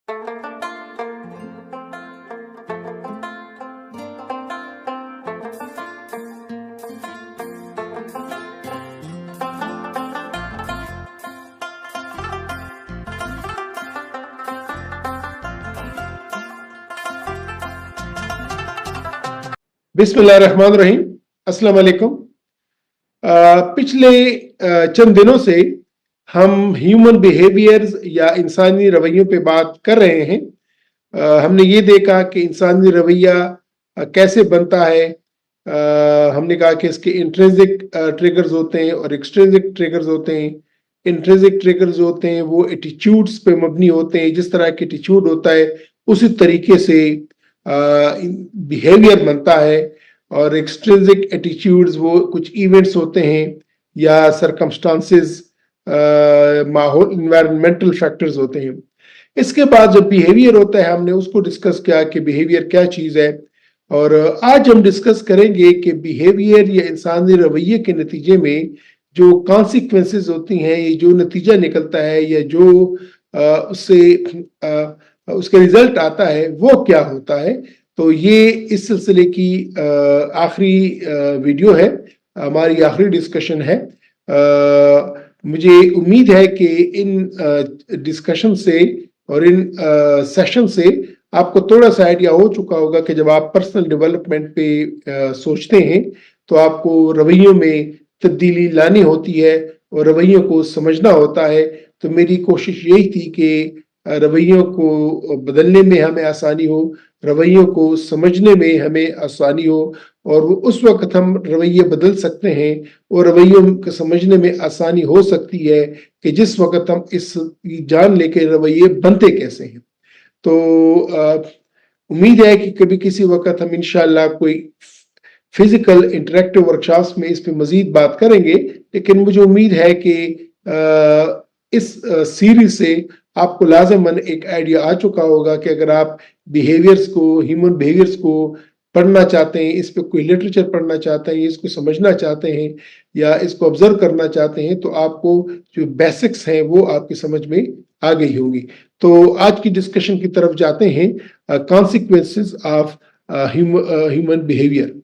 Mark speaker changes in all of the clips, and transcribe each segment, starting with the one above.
Speaker 1: बिस्मिल्लाहिर्रहमानिर्रहीम। अस्सलाम वालेकुम। पिछले चंद दिनों से हम ह्यूमन बिहेवियर्स या इंसानी रवैयों पे बात कर रहे हैं। हमने ये देखा कि इंसानी रवैया कैसे बनता है। हमने कहा कि इसके इंट्रिंसिक ट्रिगर्स होते हैं और एक्सट्रिंसिक ट्रिगर्स होते हैं। इंट्रिंसिक ट्रिगर्स होते हैं वो एटीट्यूड्स पे मबनी होते हैं, जिस तरह के एटीट्यूड होता है उसी तरीके से बिहेवियर बनता है। और एक्सट्रिंसिक एटीट्यूड्स वो कुछ इवेंट्स होते हैं या सरकमस्टांसेस, माहौल, इन्वायरमेंटल फैक्टर्स होते हैं। इसके बाद जो बिहेवियर होता है हमने उसको डिस्कस किया कि बिहेवियर क्या चीज़ है। और आज हम डिस्कस करेंगे कि बिहेवियर या इंसानी रवैये के नतीजे में जो कॉन्सिक्वेंसेस होती हैं, ये जो नतीजा निकलता है या जो उससे उसके रिजल्ट आता है वो क्या होता है। तो ये इस सिलसिले की आखिरी वीडियो है, हमारी आखिरी डिस्कशन है। मुझे उम्मीद है कि इन डिस्कशन से और इन सेशन से आपको थोड़ा सा आइडिया हो चुका होगा कि जब आप पर्सनल डेवलपमेंट पे सोचते हैं तो आपको रवैयों में तब्दीली लानी होती है और रवैयों को समझना होता है। तो मेरी कोशिश यही थी कि रवैयों को बदलने में हमें आसानी हो, रवैयों को समझने में हमें आसानी हो, और उस वक्त हम रवैये बदल सकते हैं और रवैयों को समझने में आसानी हो सकती है कि जिस वक्त हम इस जान लेके रवैये बनते कैसे हैं। तो उम्मीद है कि कभी किसी वक्त हम इंशाल्लाह कोई फिजिकल इंटरेक्टिव वर्कशॉप्स में इस पे मजीद बात करेंगे। लेकिन मुझे उम्मीद है कि इस सीरीज से आपको लाज़िमन एक आइडिया आ चुका होगा कि अगर आप बिहेवियर्स को, ह्यूमन बिहेवियर्स को पढ़ना चाहते हैं, इस पे कोई लिटरेचर पढ़ना चाहते हैं, इसको समझना चाहते हैं या इसको ऑब्जर्व करना चाहते हैं, तो आपको जो बेसिक्स हैं वो आपकी समझ में आ गई होगी। तो आज की डिस्कशन की तरफ जाते हैं, कॉन्सिक्वेंसेस ऑफ ह्यूमन बिहेवियर।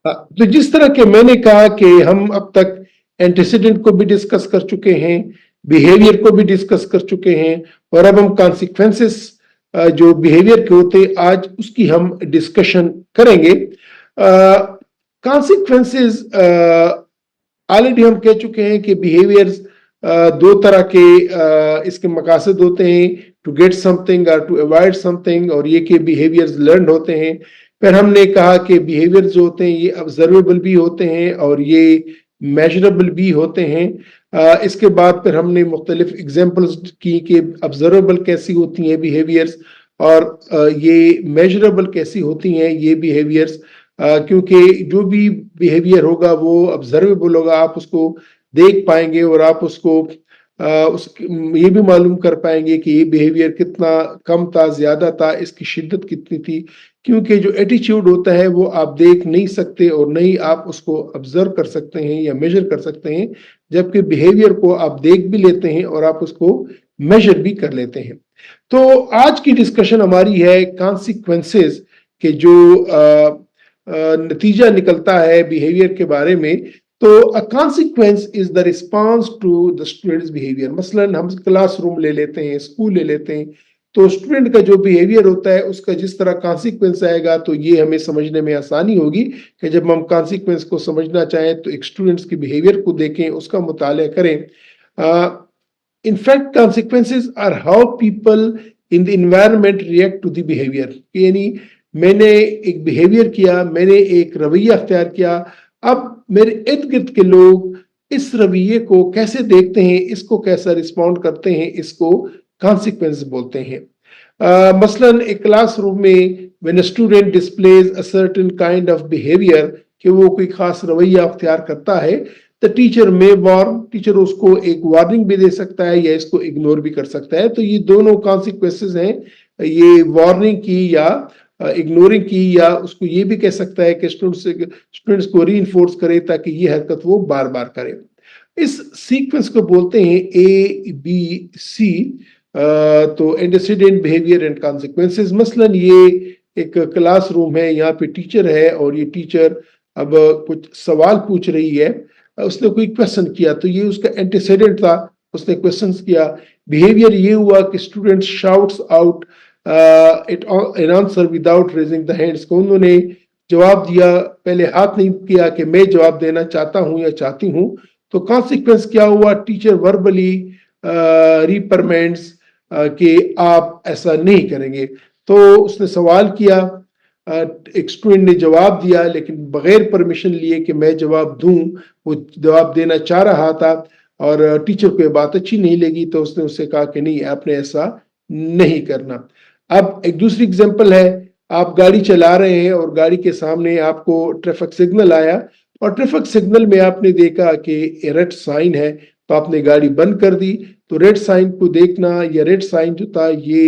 Speaker 1: तो जिस तरह के मैंने कहा कि हम अब तक एंटीसीडेंट को भी डिस्कस कर चुके हैं, बिहेवियर को भी डिस्कस कर चुके हैं, और अब हम कॉन्सिक्वेंसेस जो बिहेवियर के होते हैं आज उसकी हम डिस्कशन करेंगे। कॉन्सिक्वेंसेस ऑलरेडी हम कह चुके हैं कि बिहेवियर्स दो तरह के इसके मकासद होते हैं, टू गेट समथिंग और टू अवॉइड समथिंग, और ये के बिहेवियर्स लर्न होते हैं। फिर हमने कहा कि बिहेवियर जो होते हैं ये ऑब्जर्वेबल भी होते हैं और ये मेजरेबल भी होते हैं। इसके बाद फिर हमने मुख्तलिफ एग्जाम्पल्स की कि ऑब्जर्वेबल कैसी होती हैं बिहेवियर्स और ये मेजरेबल कैसी होती हैं ये बिहेवियर्स, क्योंकि जो भी बिहेवियर होगा वो ऑब्जर्वेबल होगा, आप उसको देख पाएंगे और आप उसको ये भी मालूम कर पाएंगे कि ये बिहेवियर कितना कम था, ज्यादा था, इसकी शिद्दत कितनी थी। क्योंकि जो एटीट्यूड होता है वो आप देख नहीं सकते और नहीं आप उसको ऑब्जर्व कर सकते हैं या मेजर कर सकते हैं, जबकि बिहेवियर को आप देख भी लेते हैं और आप उसको मेजर भी कर लेते हैं। तो आज की डिस्कशन हमारी है कॉन्सिक्वेंसेस के जो नतीजा निकलता है बिहेवियर के बारे में। तो a consequence is the response to the students behaviour. मसलन हम क्लासरूम ले लेते हैं, स्कूल ले लेते हैं, तो स्टूडेंट का जो बिहेवियर होता है उसका जिस तरह कॉन्सिक्वेंस आएगा तो ये हमें समझने में आसानी होगी कि जब हम कॉन्सिक्वेंस को समझना चाहें तो एक स्टूडेंट्स के बिहेवियर को देखें, उसका मुताला करें। In fact consequences are how people in the environment react to the behaviour. यानी मैंने एक बिहेवियर किया, मैंने एक रवैया अख्तियार किया, अब मेरे इर्द गिर्द के लोग इस रवैये को कैसे देखते हैं, इसको कैसा रिस्पॉन्ड करते हैं, इसको कॉन्सिक्वेंस बोलते हैं। मसलन एक क्लासरूम में when a student displays a certain kind of behaviour, कि वो कोई खास रवैया अख्तियार करता है, द टीचर में वार्न, टीचर उसको एक वार्निंग भी दे सकता है या इसको इग्नोर भी कर सकता है। तो ये दोनों कॉन्सिक्वेंसेस हैं, ये वार्निंग की या इग्नोरिंग की, या उसको ये भी कह सकता है कि स्टूडेंट्स को रीइंफोर्स करे ताकि ये हरकत वो बार बार करे। इस सीक्वेंस को बोलते हैं ABC। तो एंटीसीडेंट, बिहेवियर एंड कॉन्सिक्वेंसेस। मसलन ये एक क्लास रूम है, यहाँ पे टीचर है और ये टीचर अब कुछ सवाल पूछ रही है, उसने कोई क्वेश्चन किया तो ये उसका एंटीसीडेंट था, उसने क्वेश्चन किया। बिहेवियर ये हुआ कि student shouts out it an answer without raising the hands, को उन्होंने जवाब दिया, पहले हाथ नहीं किया कि मैं जवाब देना चाहता हूं या चाहती हूं। तो कॉन्सिक्वेंस क्या हुआ, टीचर वर्बली रिपरमेंड्स कि आप ऐसा नहीं करेंगे। तो उसने सवाल किया, एक स्टूडेंट ने जवाब दिया लेकिन बगैर परमिशन लिए कि मैं जवाब दूं, वो जवाब देना चाह रहा था और टीचर को ये बात अच्छी नहीं लगी, तो उसने उससे कहा कि नहीं, आपने ऐसा नहीं करना। अब एक दूसरी एग्जांपल है, आप गाड़ी चला रहे हैं और गाड़ी के सामने आपको ट्रैफिक सिग्नल आया और ट्रैफिक सिग्नल में आपने देखा कि रेड साइन है, तो आपने गाड़ी बंद कर दी। तो रेड साइन को देखना, या रेड साइन जो था ये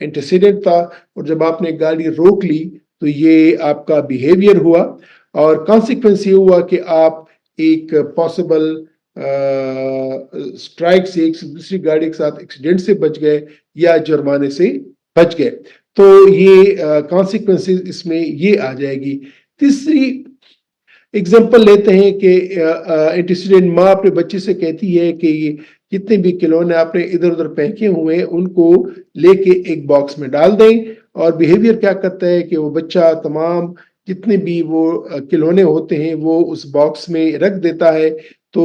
Speaker 1: एंटीसीडेंट था, और जब आपने गाड़ी रोक ली तो ये आपका बिहेवियर हुआ, और कॉन्सिक्वेंस ये हुआ कि आप एक पॉसिबल स्ट्राइक से, एक दूसरी गाड़ी के साथ एक्सीडेंट से बच गए या जुर्माने से बच गए। तो ये कॉन्सिक्वेंसेस इसमें ये आ जाएगी। तीसरी एग्जाम्पल लेते हैं कि एंटीसीडेंट, माँ अपने बच्चे से कहती है कि ये जितने भी खिलौने आपने इधर उधर फेंके हुए हैं उनको लेके एक बॉक्स में डाल दें, और बिहेवियर क्या करता है कि वो बच्चा तमाम जितने भी वो खिलौने होते हैं वो उस बॉक्स में रख देता है। तो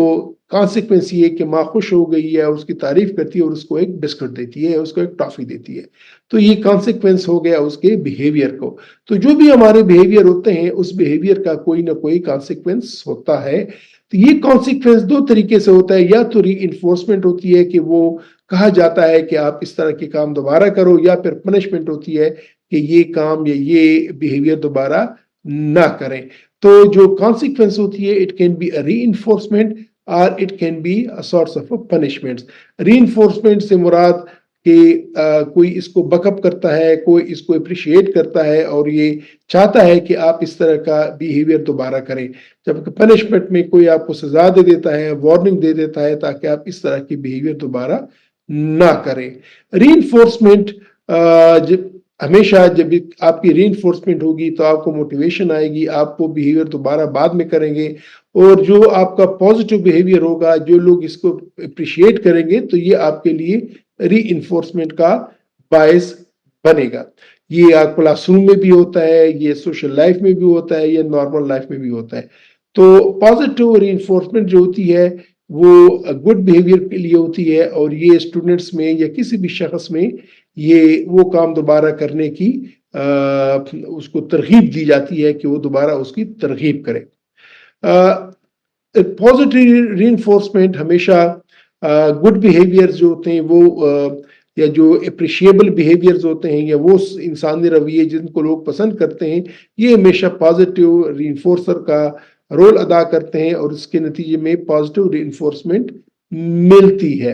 Speaker 1: कॉन्सिक्वेंस ये कि माँ खुश हो गई है, उसकी तारीफ करती है और उसको एक बिस्कुट देती है, उसको एक टॉफी देती है। तो ये कॉन्सिक्वेंस हो गया उसके बिहेवियर को। तो जो भी हमारे बिहेवियर होते हैं उस बिहेवियर का कोई ना कोई कॉन्सिक्वेंस होता है। तो ये कॉन्सिक्वेंस दो तरीके से होता है, या तो री इन्फोर्समेंट होती है कि वो कहा जाता है कि आप इस तरह के काम दोबारा करो, या फिर पनिशमेंट होती है कि ये काम या ये बिहेवियर दोबारा ना करें। तो जो कॉन्सिक्वेंस होती है, it can be a reinforcement और it can be a sorts of punishments. Reinforcement से मुराद कि कोई इसको बकअप करता है, कोई इसको अप्रिशिएट करता है और ये चाहता है कि आप इस तरह का बिहेवियर दोबारा करें, जबकि पनिशमेंट में कोई आपको सजा दे देता है, वार्निंग दे देता है ताकि आप इस तरह की बिहेवियर दोबारा ना करें। रीइंफोर्समेंट, हमेशा जब आपकी रीइंफोर्समेंट होगी तो आपको मोटिवेशन आएगी, आपको बिहेवियर दोबारा बाद में करेंगे, और जो आपका पॉजिटिव बिहेवियर होगा, जो लोग इसको अप्रिशिएट करेंगे, तो ये आपके लिए री इन्फोर्समेंट का बायस बनेगा। ये क्लासरूम में भी होता है, ये सोशल लाइफ में भी होता है, ये नॉर्मल लाइफ में भी होता है। तो पॉजिटिव री इन्फोर्समेंट जो होती है वो गुड बिहेवियर के लिए होती है, और ये स्टूडेंट्स में या किसी भी शख्स में ये वो काम दोबारा करने की उसको तरगीब दी जाती है कि वो दोबारा उसकी तरगीब करे। पॉजिटिव रीइंफोर्समेंट हमेशा गुड बिहेवियर्स जो होते हैं वो या जो अप्रिशिएबल बिहेवियर्स होते हैं, या वो इंसानी रवैये जिनको लोग पसंद करते हैं, ये हमेशा पॉजिटिव रीइंफोर्सर का रोल अदा करते हैं और इसके नतीजे में पॉजिटिव रीइंफोर्समेंट मिलती है।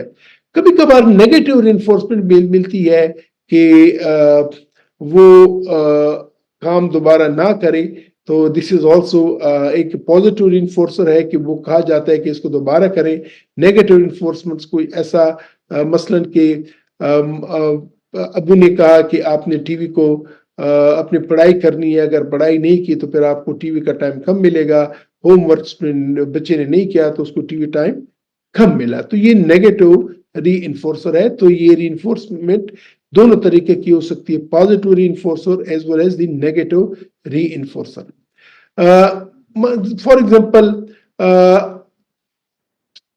Speaker 1: कभी कभार नेगेटिव रीइंफोर्समेंट मिलती है कि वो काम दोबारा ना करे, तो दिस इज ऑल्सो एक पॉजिटिव रीइंफोर्सर है कि वो कहा जाता है कि इसको दोबारा करें। नेगेटिव रीइंफोर्समेंट्स कोई ऐसा मसलन के अबू ने कहा कि आपने टीवी को अपनी पढ़ाई करनी है, अगर पढ़ाई नहीं की तो फिर आपको टीवी का टाइम कम मिलेगा, होमवर्क बच्चे ने नहीं किया तो उसको टीवी टाइम कम मिला। तो ये नेगेटिव री-इन्फोर्सर है। तो ये री-इन्फोर्समेंट दोनों तरीके की हो सकती है, positive reinforcer as well as the negative reinforcer. For example,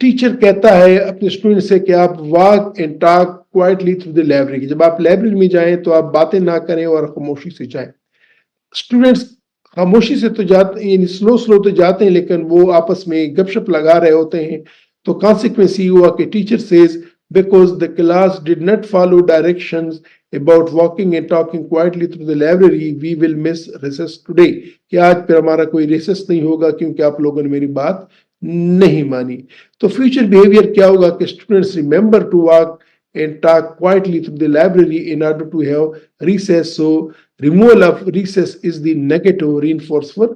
Speaker 1: teacher कहता है अपने स्टूडेंट से कि आप walk and talk quietly through the library, जब आप लाइब्रेरी में जाएं तो आप बातें ना करें और खामोशी से जाएं। स्टूडेंट्स खामोशी से तो जाते, यानी स्लो स्लो तो जाते हैं, लेकिन वो आपस में गपशप लगा रहे होते हैं। तो कॉन्सिक्वेंस ये हुआ कि teacher says because the class did not follow directions about walking and talking quietly through the library, we will miss recess today, कि आज फिर हमारा कोई रेसेस नहीं होगा क्योंकि आप लोगों ने मेरी बात नहीं मानी। तो फ्यूचर बिहेवियर क्या होगा कि students remember to walk and talk quietly through the library in order to have recess. So removal of recess is the negative reinforcer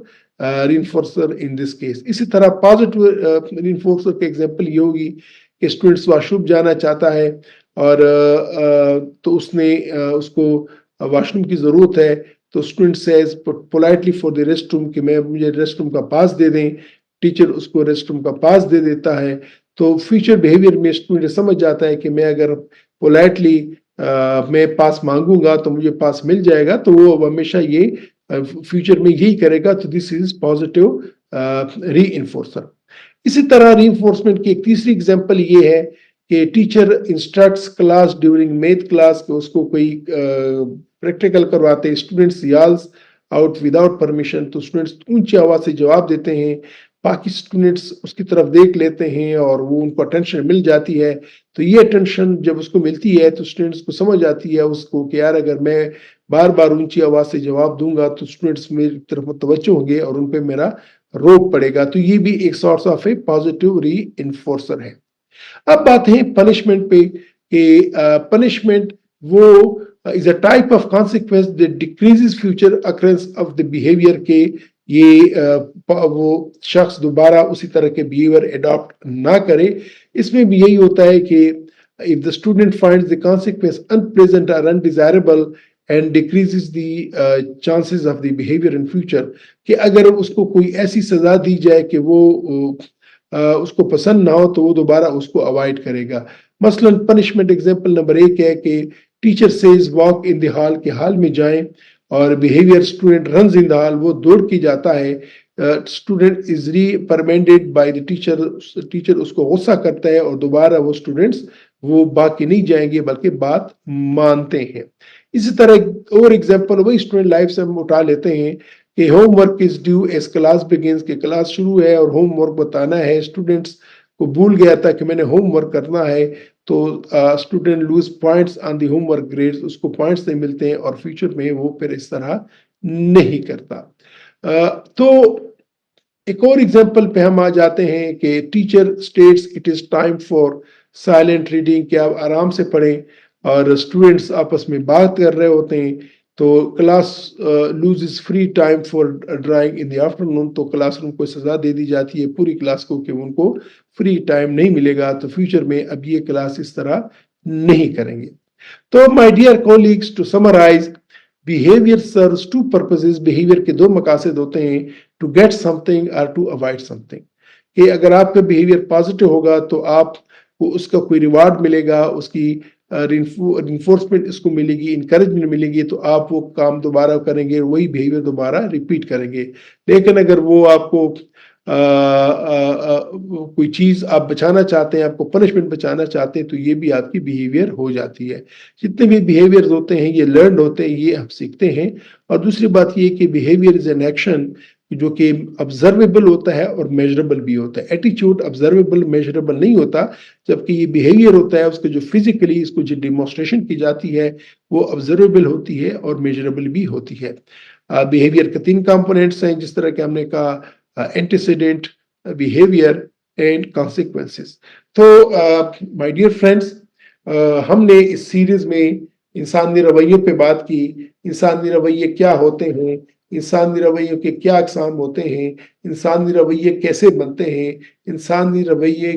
Speaker 1: reinforcer in this case. इसी तरह पॉजिटिव reinforcer के example ये होगी कि students washroom जाना चाहता है और तो उसको वॉशरूम की जरूरत है, तो student says politely for the rest room कि मुझे रेस्ट रूम का पास दे दें, टीचर उसको रेस्ट रूम का पास दे देता है। तो फ्यूचर बिहेवियर में स्टूडेंट समझ जाता है कि मैं अगर पोलाइटली मैं पास मांगूंगा तो मुझे पास मिल जाएगा, तो वो हमेशा ये फ्यूचर में यही करेगा। तो दिस इज पॉजिटिव रीइंफोर्सर। इसी तरह रीइंफोर्समेंट की एक तीसरी एग्जांपल ये है कि teacher instructs class during math class कि उसको कोई प्रैक्टिकल करवाते, स्टूडेंट्स यॉल्स आउट विदाउट परमिशन, तो स्टूडेंट्स ऊंची आवाज से जवाब देते हैं, बाकी स्टूडेंट्स उसकी तरफ देख लेते हैं और वो उनको अटेंशन मिल जाती है। तो ये अटेंशन जब उसको मिलती है तो स्टूडेंट्स को समझ आती है उसको कि यार अगर मैं बार बार ऊंची आवाज से जवाब दूंगा तो स्टूडेंट्स मेरी तरफ मुतवज्जो होंगे और उन पे मेरा रोक पड़ेगा। तो ये भी एक सॉर्ट ऑफ ए पॉजिटिव रीइंफोर्सर है। अब बात है पनिशमेंट पे कि पनिशमेंट वो is a type of consequence that decreases future occurrence of the behaviour के ये वो शख्स दोबारा उसी तरह के बिहेवियर अडॉप्ट ना करे। इसमें भी यही होता है कि if the student finds the consequence unpleasant और undesirable and decreases the chances of the behaviour in future, कि अगर उसको कोई ऐसी सजा दी जाए कि वो उसको पसंद ना हो तो वो दोबारा उसको अवॉइड करेगा। मसलन पनिशमेंट एग्जांपल नंबर 1 है कि teacher says walk in the hall, के हॉल में जाएं, और behaviour student runs in the hall, वो दौड़ के जाता है, student is reprimanded by the teacher, teacher उसको गुस्सा करता है और दोबारा वो स्टूडेंट्स वो बाकी नहीं जाएंगे बल्कि बात मानते हैं। इसी तरह और एग्जांपल वही स्टूडेंट लाइफ से हम उठा लेते हैं कि homework is due as class begins, के क्लास शुरू है और होमवर्क बताना है, स्टूडेंट्स को भूल गया था कि मैंने होमवर्क करना है, तो student lose points on the homework grades, उसको पॉइंट्स नहीं मिलते हैं और फ्यूचर में वो फिर इस तरह नहीं करता। तो एक और एग्जांपल पे हम आ जाते हैं कि teacher states it is time for silent reading, कि आप आराम से पढ़ें, और स्टूडेंट्स आपस में बात कर रहे होते हैं, तो class loses free time for drawing in the afternoon, तो क्लासरूम को सजा दे दी जाती है पूरी क्लास को कि उनको फ्री टाइम नहीं मिलेगा, तो फ्यूचर में अब ये क्लास इस तरह नहीं करेंगे। तो my dear colleagues, to summarise, behaviour serves two purposes, behaviour के दो मकासद होते हैं, टू गेट समथिंग और टू अवॉइड समथिंग। कि अगर आपका बिहेवियर पॉजिटिव होगा तो आपको उसका कोई रिवार्ड मिलेगा, उसकी रिइंफोर्समेंट इसको मिलेगी, इंकरेजमेंट मिलेगी, तो आप वो काम दोबारा करेंगे, वही बिहेवियर दोबारा रिपीट करेंगे। लेकिन अगर वो आपको कोई चीज आप बचाना चाहते हैं, आपको पनिशमेंट बचाना चाहते हैं, तो ये भी आपकी बिहेवियर हो जाती है। जितने भी बिहेवियर्स होते हैं ये लर्न होते हैं, ये हम सीखते हैं। और दूसरी बात ये कि बिहेवियर इज एन एक्शन जो कि ऑब्जर्वेबल होता है और मेजरेबल भी होता है। एटीट्यूड ऑब्जर्वेबल मेजरेबल नहीं होता, जबकि ये बिहेवियर होता है उसको जो फिजिकली इसको जो डिमॉन्स्ट्रेशन की जाती है वो ऑब्जर्वेबल होती है और मेजरेबल भी होती है। बिहेवियर के 3 कंपोनेंट्स हैं, जिस तरह के हमने कहा एंटीसीडेंट, बिहेवियर एंड कॉन्सिक्वेंसेस। तो माय डियर फ्रेंड्स, हमने इस सीरीज में इंसानी रवैयों पे बात की, इंसानी रवैये क्या होते हैं, इंसानी रवैयों के क्या अक़साम होते हैं, इंसानी रवैये कैसे बनते हैं, इंसानी रवैये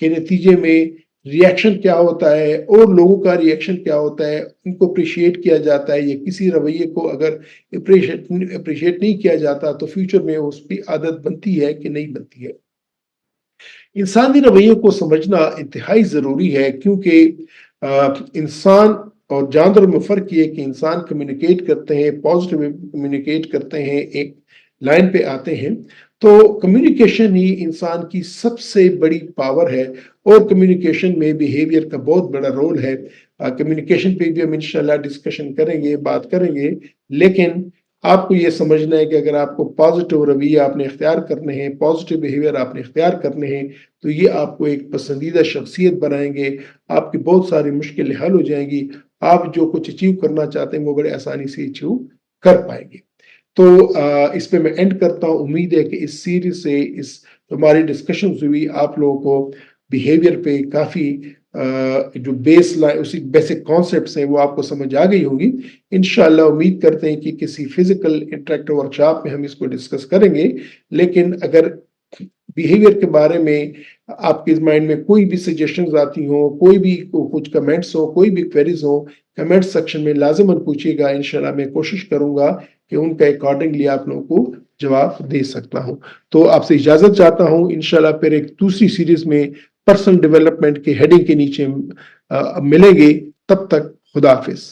Speaker 1: के नतीजे में रिएक्शन क्या होता है और लोगों का रिएक्शन क्या होता है, उनको अप्रिशिएट किया जाता है, या किसी रवैये को अगर अप्रिशिएट नहीं किया जाता तो फ्यूचर में उसकी आदत बनती है कि नहीं बनती है। इंसानी रवैयों को समझना इंतहाई ज़रूरी है, क्योंकि इंसान और जानवर में फ़र्क ये है कि इंसान कम्युनिकेट करते हैं, पॉजिटिव कम्युनिकेट करते हैं, एक लाइन पे आते हैं। तो कम्युनिकेशन ही इंसान की सबसे बड़ी पावर है और कम्युनिकेशन में बिहेवियर का बहुत बड़ा रोल है। कम्युनिकेशन पे भी हम इंशाल्लाह डिस्कशन करेंगे, बात करेंगे, लेकिन आपको ये समझना है कि अगर आपको पॉजिटिव रवैया आपने इख्तियार करने हैं, पॉजिटिव बिहेवियर आपने इख्तियार करने हैं, तो ये आपको एक पसंदीदा शख्सियत बनाएंगे, आपकी बहुत सारी मुश्किलें हल हो जाएंगी, आप जो कुछ अचीव करना चाहते हैं वो बड़े आसानी से अचीव कर पाएंगे। तो इस पे मैं एंड करता हूँ। उम्मीद है कि इस सीरीज से, इस हमारी डिस्कशन हुई, आप लोगों को बिहेवियर पे काफ़ी जो बेसिक कॉन्सेप्ट्स हैं वो आपको समझ आ गई होंगी। इंशाल्लाह उम्मीद करते हैं कि किसी फिजिकल इंटरेक्टिव वर्कशॉप में हम इसको डिस्कस करेंगे। लेकिन अगर बिहेवियर के बारे में आपके माइंड में कोई भी सजेशंस आती हो, कोई भी कुछ कमेंट्स हो, कोई भी क्वेरीज हो, कमेंट सेक्शन में लाजमन पूछिएगा। इंशाल्लाह मैं कोशिश करूंगा कि उनका अकॉर्डिंगली आप लोगों को जवाब दे सकता हूं। तो आपसे इजाजत चाहता हूं। इंशाल्लाह फिर एक दूसरी सीरीज में पर्सनल डेवलपमेंट के हेडिंग के नीचे मिलेंगे। तब तक खुदा हाफिज।